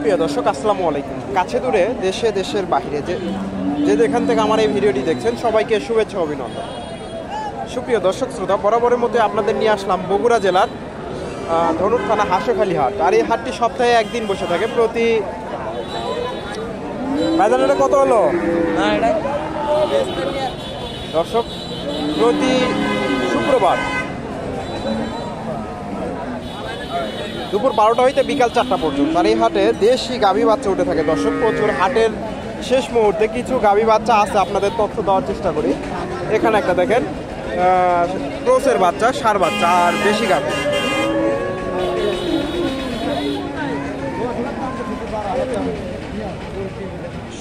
সুপ্রিয় দর্শক, আসসালামু আলাইকুম। কাছে দূরে দেশে দেশের বাইরে যে যেখান থেকে আমার এই ভিডিওটি দেখছেন সবাইকে শুভেচ্ছা অভিনন্দন। সুপ্রিয় দর্শক শ্রোতা, বরাবরের মতো আপনাদের নিয়ে আসলাম বগুড়া জেলার ধনুর থানা হাঁসখালি হাট। আর এই হাটটি সপ্তাহে একদিন বসে থাকে। প্রতি বাজারে কত হলো দর্শক? প্রতি শুক্রবার দুপুর 12টা হইতে বিকাল 4টা পর্যন্ত। আর এই হাটে দেশি গাভী বাচ্চা উঠে থাকে দর্শক প্রচুর। হাটের শেষ মুহূর্তে কিছু গাভী বাচ্চা আছে, আপনাদের তথ্য দেওয়ার চেষ্টা করি। এখানে একটা দেখেন ক্রসের বাচ্চা, ষাঁড় বাচ্চা আর দেশি গাভী।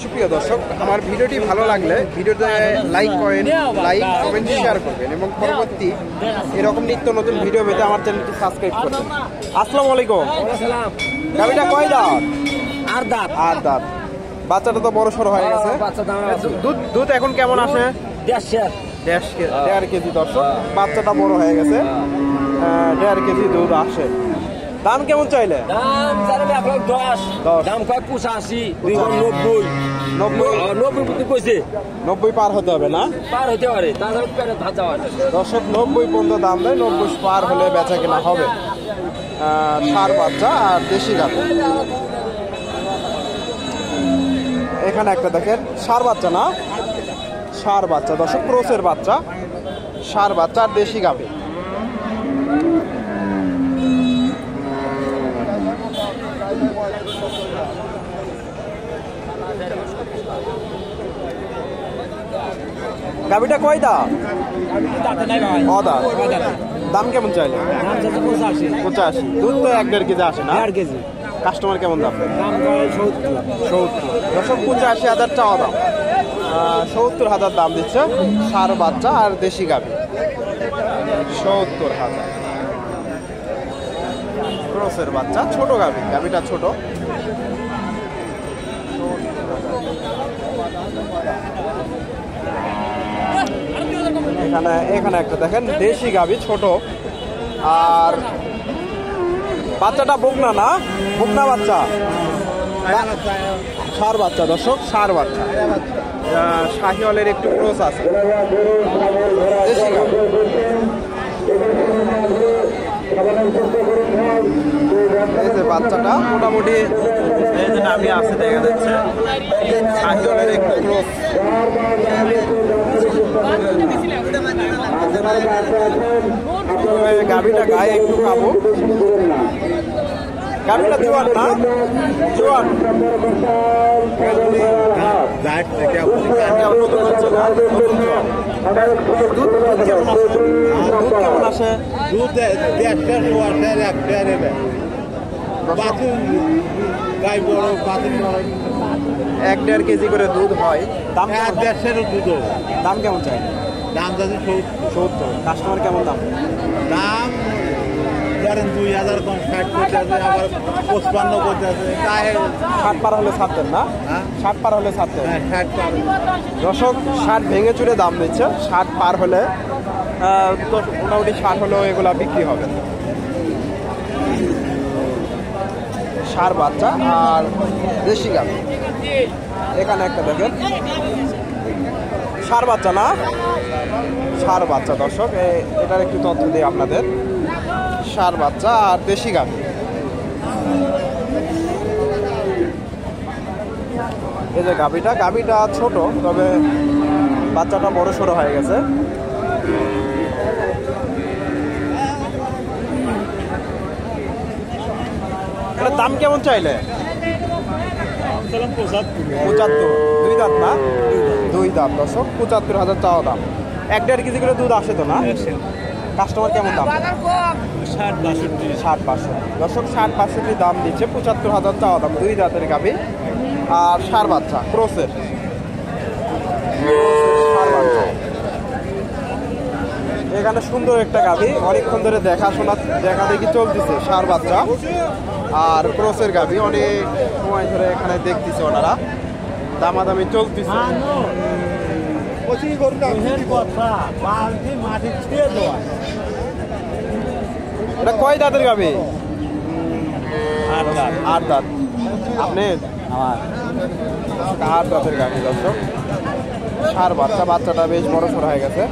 সুপ্রিয় দর্শক, আমার ভিডিওটি ভালো লাগলে ভিডিওতে লাইক কমেন্ট শেয়ার করবেন এবং পরবর্তী এরকম নিত্য নতুন ভিডিও পেতে আমার চ্যানেলটি সাবস্ক্রাইব করবেন। আসসালামু আলাইকুম। গাভীটা কয় দাঁত? আর দাঁত। বাচ্চাটা তো বড় সড়ো হয়ে গেছে। দুধ এখন কেমন আসে? 1.5 কেজি দর্শক। বাচ্চাটা বড় হয়ে গেছে, 1.5 কেজি দুধ আসে। দাম কেমন চাইলে? দাম 85, 90 পার হতে হবে না? পার হতে পারে দর্শক 90 পর্যন্ত দাম দেয়, 90 পার হলে বেচা কেনা হবে। ষাঁড় বাচ্চা আর দেশি গাভী। এখানে একটা দেখেন ষাঁড় বাচ্চা, না ষাঁড় বাচ্চা দর্শক, ক্রসের বাচ্চা, ষাঁড় বাচ্চা আর দেশি গাভী। গাভীটা কয় দাঁত? দাম কেমন চাইলে? 85। দুধ তো 1.5 কেজি আসে না? 1.5 কেজি। কাস্টমার কেমন দাম? 70। দর্শক 85,000 চাওয়া দাম, 70,000 দাম দিচ্ছে। ষাঁড় বাচ্চা আর দেশি গাভী 70,000। ক্রসের বাচ্চা, ছোট গাভী, গাভীটা ছোট। এখানে একটা দেখেন দেশি গাভী ছোট। আর বাচ্চাটা বকনা, না বকনা বাচ্চা, ষাঁড় বাচ্চা দর্শক, ষাঁড় বাচ্চা। শাহিওয়ালের একটু ক্রস আছে। দেশি গাভী। এই যে বাচ্চাটা মোটামুটি এই যে নামি আছে, দেখা যাচ্ছে শাহিওয়ালের একটু ক্রস। গাভীটা গায়ে একটু খাবো। গাভীটা জোয়ান, না জোয়ান? দুধ কেমন আসে? 1.5 কেজি করে দুধ হয়। দাম 1.5 দুধ। দাম কেমন চাই? দাম যাচ্ছে 70। কাস্টমার কেমন দাম? দাম ধরেন 2000 কম, 60 করতে আছে, আবার 55 করতে আছে। 60 পার হলে ছাড়তেন, না? 60 পার হলে ছাড়তেন। 60 পার। দর্শক 60 ভেঙে চুরে দাম দিচ্ছে। 60 পার হলে তো মোটামুটি 60 হলেও এগুলা বিক্রি হবে। ষাঁড় বাচ্চা আর দেশি গাভী। এখানে একটা দেখেন ষাঁড় বাচ্চা, না ষাঁড় বাচ্চা দর্শক। এটার একটু তথ্য দিই আপনাদের। ষাঁড় বাচ্চা আর দেশি গাভী। এই যে গাভীটা ছোট, তবে বাচ্চাটা বড় সড়ো হয়ে গেছে। দাম কেমন চাইলে? 75। দুই দাঁত, না? দুই দাঁত দর্শক, 75,000 চাওয়া দাম। 1.5 কেজি করে দুধ আসে তো, না? কাস্টমার কেমন দাম? 60-62 দর্শক, 60-62 দাম দিচ্ছে। 75,000 চাওয়া দাম। দুই দাঁতের গাভী আর ষাঁড় বাচ্চা, ক্রসের ষাঁড় বাচ্চা। এখানে সুন্দর একটা গাভী, অনেকক্ষণ ধরে দেখা দেখি চলতেছে। ষাঁড় বাচ্চা আর ক্রসের গাভী অনেক সময় ধরে এখানে দেখতেছে ওনারা, দামাদামি চলতেছে। এটা কয় দাঁতের গাভী? 8 দাঁত আপনি আমার 8 দাঁতের গাভী দর্শক, ষাঁড় বাচ্চা, বাচ্চাটা বেশ বড় সড়ো হয়ে গেছে।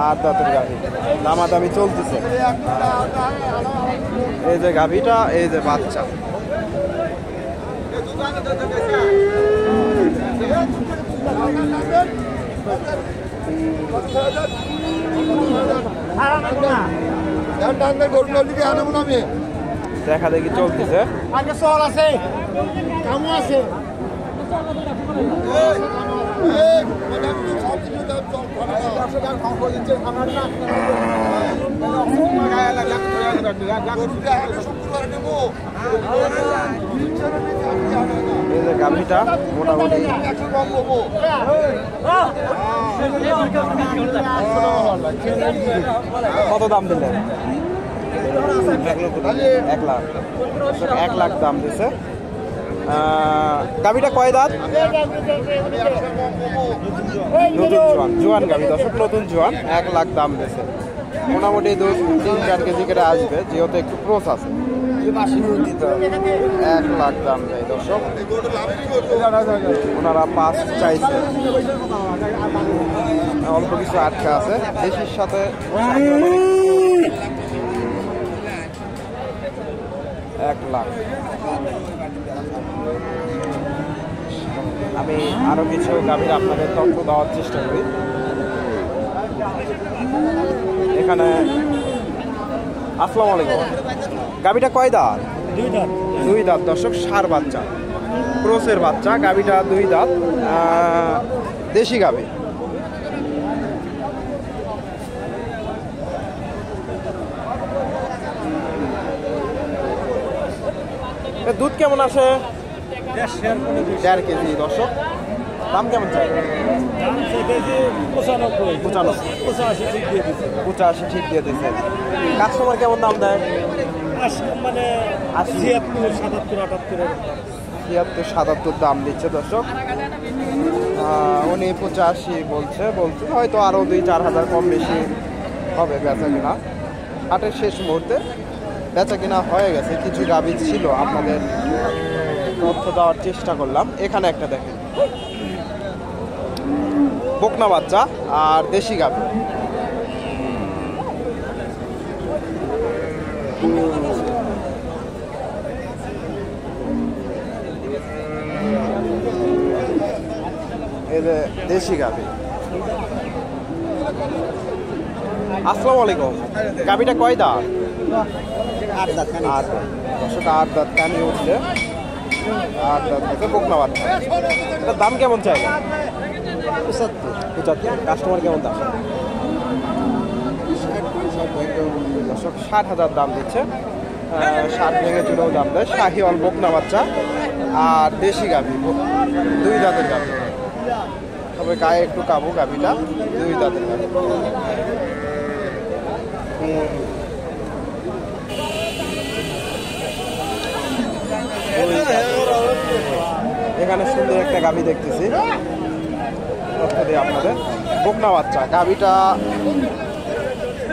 8 দাঁতের গাভী, দামাদামি চলতেছে। এই যে গাভীটা, এই যে বাচ্চা। দেখা দেখি চলতেছে। এই যে গাভীটা মোটামুটি কত দাম দিলেন? 1 লাখ। 1 লাখ দাম দিছে। গাভীটা কয় দাঁত? নতুন জোয়ান গাভী দর্শক, নতুন জোয়ান। 1 লাখ দাম দিছে। মোটামুটি 2-3-4 কেজি করে আসবে, যেহেতু একটু ক্রস আছে। 1 লাখ দাম দেয় দর্শক। ওনারা 5 চাইছে, অল্প কিছু আটকা আছে। দেশির সাথে 1 লাখ। আমি আরো কিছু গাভীর আপনাদের তথ্য দেওয়ার চেষ্টা করি। এখানে আসসালামু আলাইকুম, গাভীটা কয় দাঁত? 2 দাঁত দর্শক, ষাঁড় বাচ্চা, ক্রসের বাচ্চা। গাভীটা 2 দাঁত, দেশি গাভী। দুধ কেমন আসে? 1.5 কেজি দর্শক। দাম কেমন চাই? 85 ঠিক দিয়ে দিচ্ছে। কাস্টমার কেমন দাম দেয়? 76-77 দাম দিচ্ছে দর্শক। উনি 85 বলছে, হয়তো আরো 2-4 হাজার কম বেশি হবে বেচা কিনা। হাটের শেষ মুহূর্তে বেচা কিনা হয়ে গেছে। কিছু গাভী ছিল, আপনাদের তথ্য দেওয়ার চেষ্টা করলাম। এখানে একটা দেখেন, বকনা বাচ্চা আর দেশি গাভী। এই যে দেশি গাভী। আসসালামু আলাইকুম, গাভীটা কয় দাঁত? 8 দাঁত। 8 দাঁত কানি উঠছে। 8 দাঁত হচ্ছে, বকনা বাচ্চা। এটার দাম কেমন চাই? 75। কাস্টমার কেমন দাম? 60,000 দাম দিচ্ছে। 60 ভেঙে চুলেও দাম দেয়। শাহিওয়াল বকনা বাচ্চা আর দেশি গাভী, 2 দাঁতের গাভী। তবে গায়ে একটু কাবু গাভীটা, 2 দাঁতের গাভী। এখানে সুন্দর একটা গাভী দেখতেছি, আপনাদের বকনা বাচ্চা। গাভীটা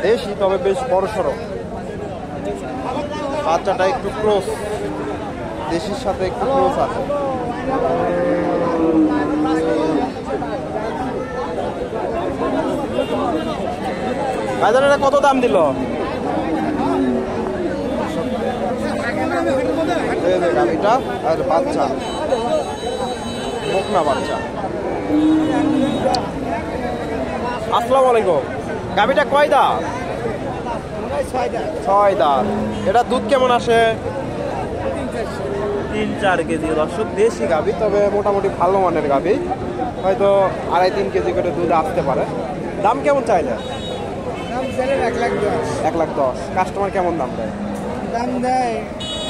দেশি, তবে বেশ বড় সড়ো। বাচ্চাটা একটু ক্রস, দেশির সাথে একটু ক্রস আছে। বাজারে কত দাম দিল? গাভীটা আর বাচ্চা, বকনা বাচ্চা। আসসালামু আলাইকুম, গাভীটা কয় দাঁত? 6 দাঁত। এটা দুধ কেমন আসে? 3-4 কেজি দর্শক। দেশি গাভী, তবে মোটামুটি ভালো মানের গাভী, হয়তো 2.5-3 কেজি করে দুধ আসতে পারে। দাম কেমন চাইলে? 1,10,000। কাস্টমার কেমন দাম দেয়? দাম দেয়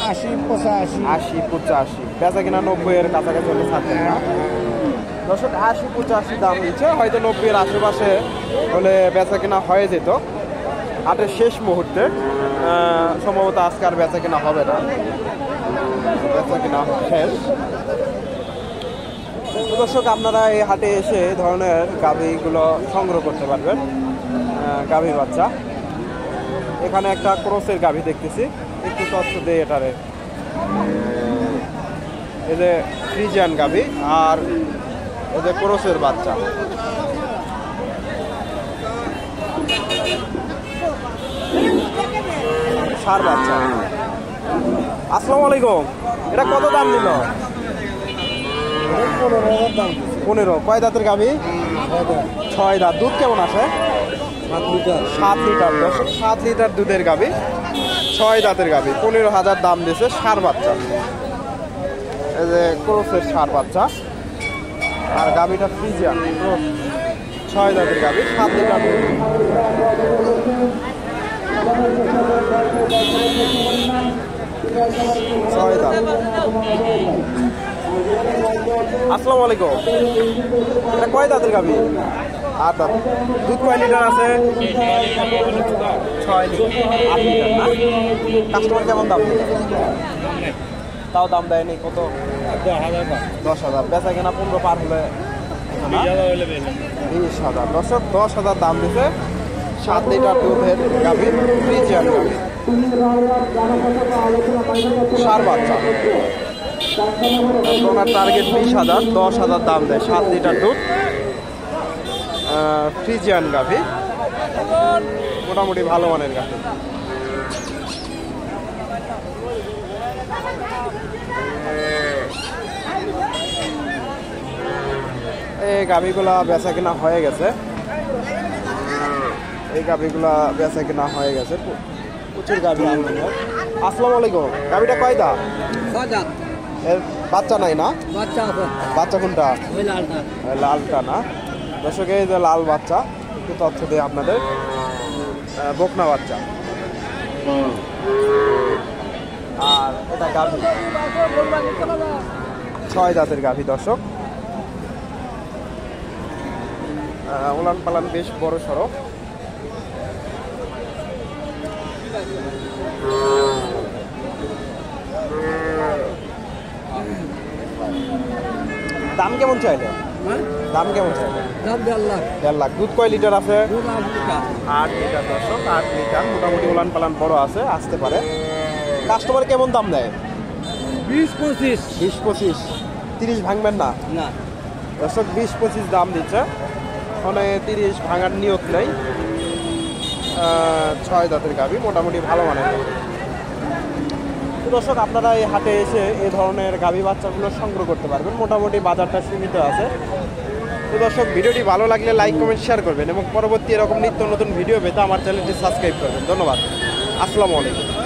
80-85। বেচা কিনা 90-এর কাছাকাছি হলে থাকবেন না দর্শক। 80-85 দাম দিচ্ছে, হয়তো 90-এর আশেপাশে হলে বেচা কিনা হয়ে যেত। হাটের শেষ মুহূর্তে সম্ভবত আজকে আর বেচা কিনা হবে না, বেচা কিনা শেষ। দর্শক, আপনারা এই হাটে এসে এই ধরনের গাভীগুলো সংগ্রহ করতে পারবেন। গাভী বাচ্চা এখানে একটা ক্রসের গাভী দেখতেছি, একটু তথ্য দেয় এটারে। এই যে ফ্রিজিয়ান গাভী আর এই যে ক্রসের বাচ্চা। ষাঁড় বাচ্চা। আসসালামু আলাইকুম, এটা কত দাম দিল? 15। কয় দাঁতের গাভী? 6 দাঁত। দুধ কেমন আসে? 7 লিটার। 7 লিটার দুধের গাভী, 6 দাঁতের গাভী, 15,000 দাম দিয়েছে। ষাঁড় বাচ্চা, এই যে ক্রসের ষাঁড় বাচ্চা। আর গাভীটা ফ্রিজিয়ান, 6 দাঁতের গাভী, 7 লিটার দুধ। আসসালামু আলাইকুম, এটা কয় দাঁতের গাভী? 8 দাঁত। দুধ কয় লিটার আছে? 6 লিটার, 8 লিটার না? কাস্টমার কেমন দাম দিল? তাও দাম দেয়নি। কত? 10,000। বেচা কেনা 15 পার হলে 20,000। দর্শক 10,000 দাম দিছে 7 লিটার দুধের গাভী, ফ্রিজিয়ান গাভী, ষাঁড় বাচ্চা। ওনার টার্গেট 20,000, 10,000 দাম দেয়। 7 লিটার দুধ, ফ্রিজিয়ান গাভী, মোটামুটি ভালো মানের গাভী। এই গাভীগুলা বেচা কেনা হয়ে গেছে, এই গাভীগুলা বেচা কেনা হয়ে গেছে। প্রচুর গাভী আমদানি হয়। আসসালামু আলাইকুম, গাভীটা কয় দাঁত? এর বাচ্চা নাই না? বাচ্চা কোনটা? লালটা না? দর্শক এই যে লাল বাচ্চা, একটু তথ্য দেয় আপনাদের। বকনা বাচ্চা। আর এটা গাভী, 6 দাঁতের গাভী। দর্শক উলান পালান বেশ বড় সড়ো। দাম কেমন চাইলে? দাম কেমন চাইলে? 1.5 লাখ। দুধ কয় লিটার আছে? 8 লিটার। দর্শক 8 লিটার, মোটামুটি উলান পালান বড় আছে, আসতে পারে। কাস্টমার কেমন দাম দেয়? 20-25। 20-25। 30 ভাঙবেন না? দর্শক 20-25 দাম দিচ্ছে, মানে 30 ভাঙার নিয়ত নেই। 6 দাঁতের গাভী, মোটামুটি ভালো মানের। তো দর্শক আপনারা এই হাটে এসে এই ধরনের গাভী বাচ্চাগুলো সংগ্রহ করতে পারবেন, মোটামুটি বাজারটা সীমিত আছে। তো দর্শক ভিডিওটি ভালো লাগলে লাইক কমেন্ট শেয়ার করবেন এবং পরবর্তী এরকম নিত্য নতুন ভিডিও পেতে আমার চ্যানেলটি সাবস্ক্রাইব করবেন। ধন্যবাদ। আসসালামু আলাইকুম।